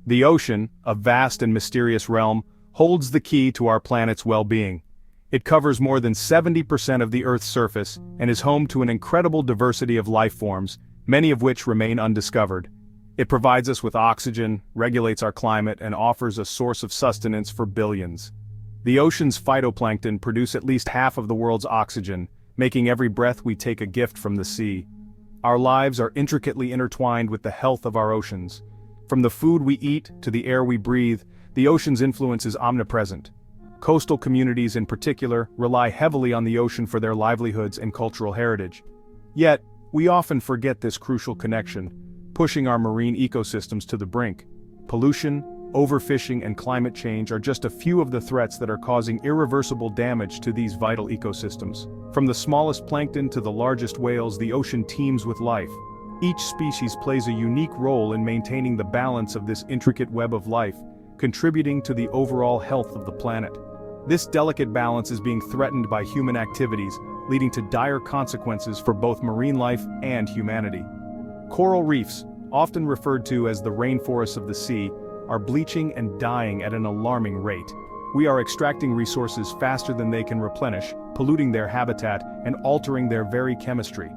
The ocean, a vast and mysterious realm, holds the key to our planet's well-being. It covers more than 70% of the Earth's surface and is home to an incredible diversity of life forms, many of which remain undiscovered. It provides us with oxygen, regulates our climate, and offers a source of sustenance for billions. The ocean's phytoplankton produce at least half of the world's oxygen, making every breath we take a gift from the sea. Our lives are intricately intertwined with the health of our oceans. From the food we eat to the air we breathe, the ocean's influence is omnipresent. Coastal communities in particular rely heavily on the ocean for their livelihoods and cultural heritage. Yet, we often forget this crucial connection, pushing our marine ecosystems to the brink. Pollution, overfishing, and climate change are just a few of the threats that are causing irreversible damage to these vital ecosystems. From the smallest plankton to the largest whales, the ocean teems with life. Each species plays a unique role in maintaining the balance of this intricate web of life, contributing to the overall health of the planet. This delicate balance is being threatened by human activities, leading to dire consequences for both marine life and humanity. Coral reefs, often referred to as the rainforests of the sea, are bleaching and dying at an alarming rate. We are extracting resources faster than they can replenish, polluting their habitat and altering their very chemistry.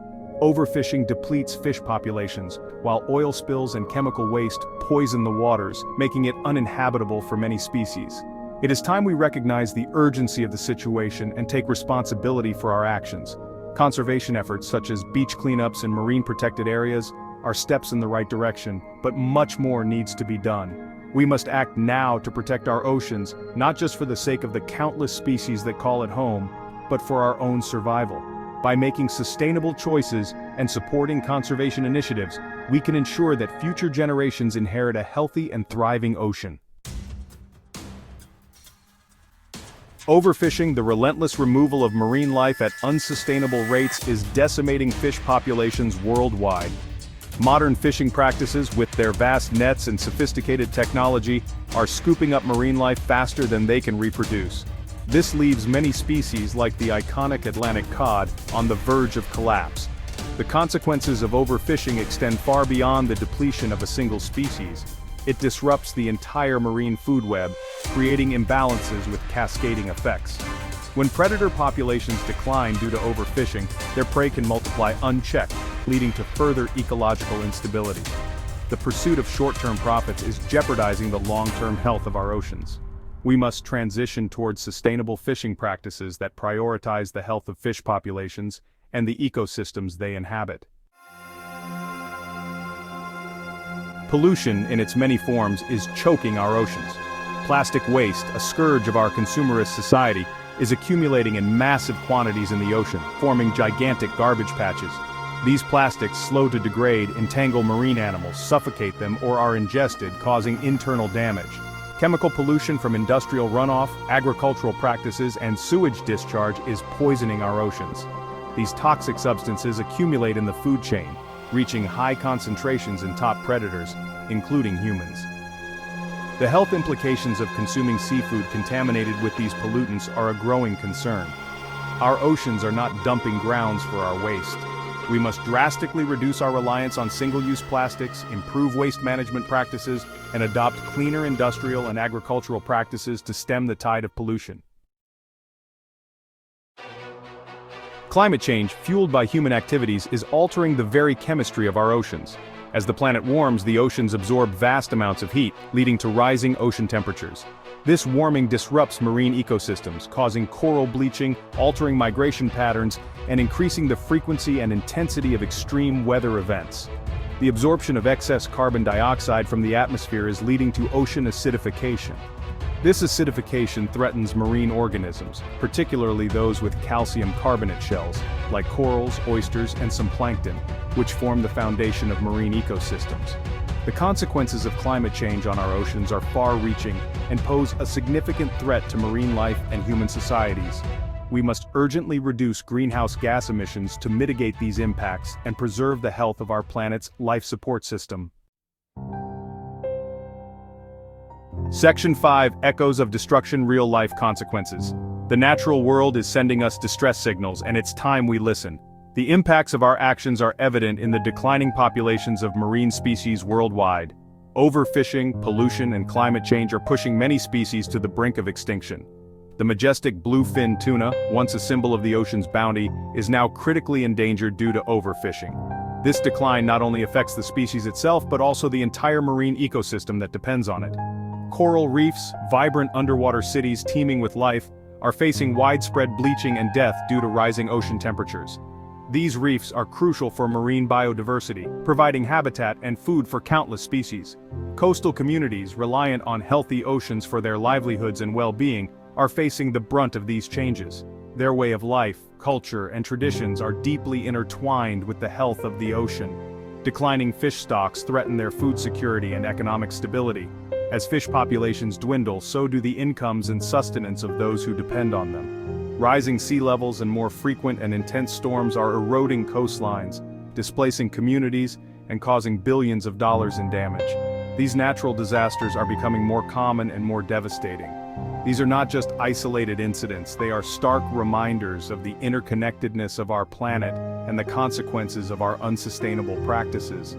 Overfishing depletes fish populations, while oil spills and chemical waste poison the waters, making it uninhabitable for many species. It is time we recognize the urgency of the situation and take responsibility for our actions. Conservation efforts such as beach cleanups and marine protected areas are steps in the right direction, but much more needs to be done. We must act now to protect our oceans, not just for the sake of the countless species that call it home, but for our own survival. By making sustainable choices and supporting conservation initiatives, we can ensure that future generations inherit a healthy and thriving ocean. Overfishing, the relentless removal of marine life at unsustainable rates, is decimating fish populations worldwide. Modern fishing practices, with their vast nets and sophisticated technology, are scooping up marine life faster than they can reproduce. This leaves many species, like the iconic Atlantic cod, on the verge of collapse. The consequences of overfishing extend far beyond the depletion of a single species. It disrupts the entire marine food web, creating imbalances with cascading effects. When predator populations decline due to overfishing, their prey can multiply unchecked, leading to further ecological instability. The pursuit of short-term profits is jeopardizing the long-term health of our oceans. We must transition towards sustainable fishing practices that prioritize the health of fish populations and the ecosystems they inhabit. Pollution, in its many forms, is choking our oceans. Plastic waste, a scourge of our consumerist society, is accumulating in massive quantities in the ocean, forming gigantic garbage patches. These plastics, slow to degrade, entangle marine animals, suffocate them, or are ingested, causing internal damage. Chemical pollution from industrial runoff, agricultural practices, and sewage discharge is poisoning our oceans. These toxic substances accumulate in the food chain, reaching high concentrations in top predators, including humans. The health implications of consuming seafood contaminated with these pollutants are a growing concern. Our oceans are not dumping grounds for our waste. We must drastically reduce our reliance on single-use plastics, improve waste management practices, and adopt cleaner industrial and agricultural practices to stem the tide of pollution. Climate change, fueled by human activities, is altering the very chemistry of our oceans. As the planet warms, the oceans absorb vast amounts of heat, leading to rising ocean temperatures. This warming disrupts marine ecosystems, causing coral bleaching, altering migration patterns, and increasing the frequency and intensity of extreme weather events. The absorption of excess carbon dioxide from the atmosphere is leading to ocean acidification. This acidification threatens marine organisms, particularly those with calcium carbonate shells, like corals, oysters, and some plankton, which form the foundation of marine ecosystems. The consequences of climate change on our oceans are far-reaching and pose a significant threat to marine life and human societies. We must urgently reduce greenhouse gas emissions to mitigate these impacts and preserve the health of our planet's life support system. Section 5: Echoes of Destruction, Real-Life Consequences. The natural world is sending us distress signals, and it's time we listen. The impacts of our actions are evident in the declining populations of marine species worldwide. Overfishing, pollution, and climate change are pushing many species to the brink of extinction. The majestic bluefin tuna, once a symbol of the ocean's bounty, is now critically endangered due to overfishing. This decline not only affects the species itself but also the entire marine ecosystem that depends on it. Coral reefs, vibrant underwater cities teeming with life, are facing widespread bleaching and death due to rising ocean temperatures. These reefs are crucial for marine biodiversity, providing habitat and food for countless species. Coastal communities reliant on healthy oceans for their livelihoods and well-being are facing the brunt of these changes. Their way of life, culture, and traditions are deeply intertwined with the health of the ocean. Declining fish stocks threaten their food security and economic stability. As fish populations dwindle, so do the incomes and sustenance of those who depend on them. Rising sea levels and more frequent and intense storms are eroding coastlines, displacing communities, and causing billions of dollars in damage. These natural disasters are becoming more common and more devastating. These are not just isolated incidents, they are stark reminders of the interconnectedness of our planet and the consequences of our unsustainable practices.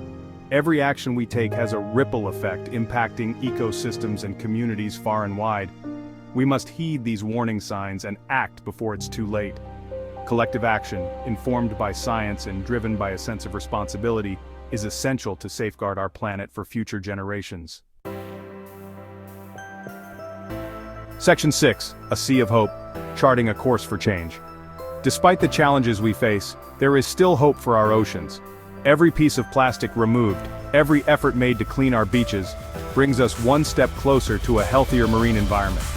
Every action we take has a ripple effect impacting ecosystems and communities far and wide. We must heed these warning signs and act before it's too late. Collective action, informed by science and driven by a sense of responsibility, is essential to safeguard our planet for future generations. Section 6, A Sea of Hope, Charting a Course for Change. Despite the challenges we face, there is still hope for our oceans. Every piece of plastic removed, every effort made to clean our beaches, brings us one step closer to a healthier marine environment.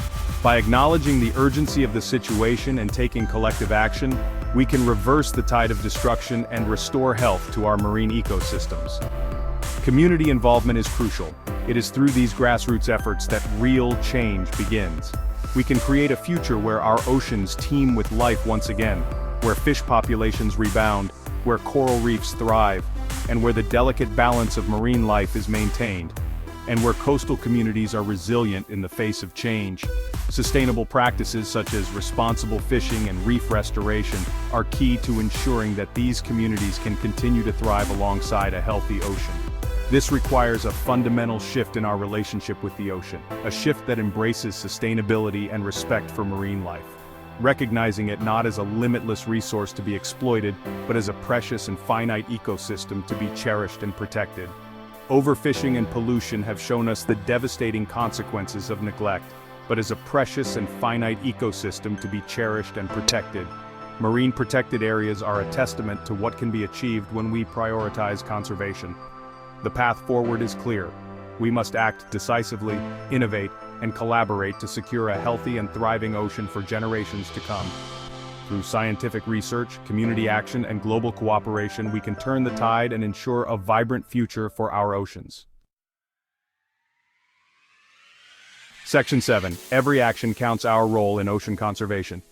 By acknowledging the urgency of the situation and taking collective action, we can reverse the tide of destruction and restore health to our marine ecosystems. Community involvement is crucial. It is through these grassroots efforts that real change begins. We can create a future where our oceans teem with life once again, where fish populations rebound, where coral reefs thrive, and where the delicate balance of marine life is maintained, and where coastal communities are resilient in the face of change. Sustainable practices such as responsible fishing and reef restoration are key to ensuring that these communities can continue to thrive alongside a healthy ocean. This requires a fundamental shift in our relationship with the ocean, a shift that embraces sustainability and respect for marine life. Recognizing it not as a limitless resource to be exploited, but as a precious and finite ecosystem to be cherished and protected. Overfishing and pollution have shown us the devastating consequences of neglect, but as a precious and finite ecosystem to be cherished and protected. Marine protected areas are a testament to what can be achieved when we prioritize conservation. The path forward is clear. We must act decisively, innovate, and collaborate to secure a healthy and thriving ocean for generations to come. Through scientific research, community action, and global cooperation, we can turn the tide and ensure a vibrant future for our oceans. Section 7. Every action counts. Our role in ocean conservation.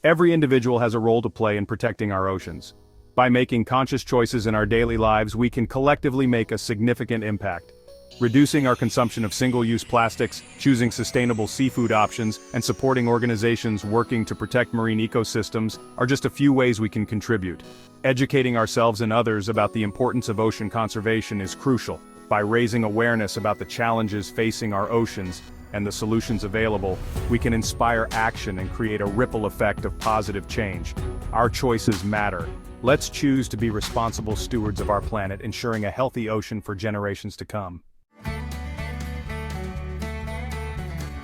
Every individual has a role to play in protecting our oceans. By making conscious choices in our daily lives, we can collectively make a significant impact. Reducing our consumption of single-use plastics, choosing sustainable seafood options, and supporting organizations working to protect marine ecosystems are just a few ways we can contribute. Educating ourselves and others about the importance of ocean conservation is crucial. By raising awareness about the challenges facing our oceans and the solutions available, we can inspire action and create a ripple effect of positive change. Our choices matter. Let's choose to be responsible stewards of our planet, ensuring a healthy ocean for generations to come.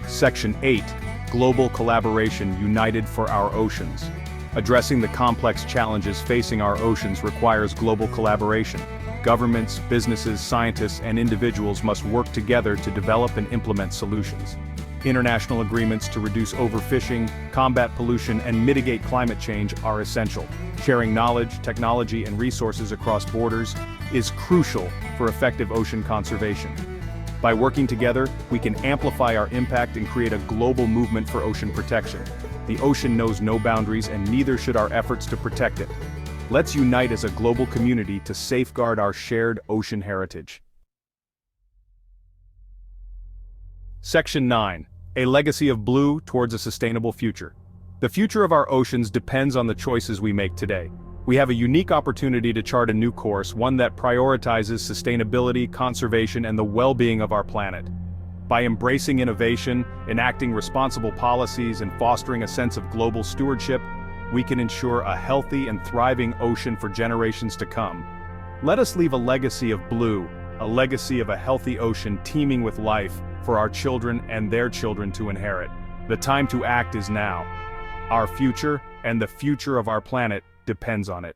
Section 8. Global Collaboration, United for Our Oceans. Addressing the complex challenges facing our oceans requires global collaboration. Governments, businesses, scientists, and individuals must work together to develop and implement solutions. International agreements to reduce overfishing, combat pollution, and mitigate climate change are essential. Sharing knowledge, technology, and resources across borders is crucial for effective ocean conservation. By working together, we can amplify our impact and create a global movement for ocean protection. The ocean knows no boundaries, and neither should our efforts to protect it. Let's unite as a global community to safeguard our shared ocean heritage. Section 9. A Legacy of Blue Towards a Sustainable Future. The future of our oceans depends on the choices we make today. We have a unique opportunity to chart a new course, one that prioritizes sustainability, conservation, and the well-being of our planet. By embracing innovation, enacting responsible policies, and fostering a sense of global stewardship, we can ensure a healthy and thriving ocean for generations to come. Let us leave a legacy of blue, a legacy of a healthy ocean teeming with life for our children and their children to inherit. The time to act is now. Our future, and the future of our planet, depends on it.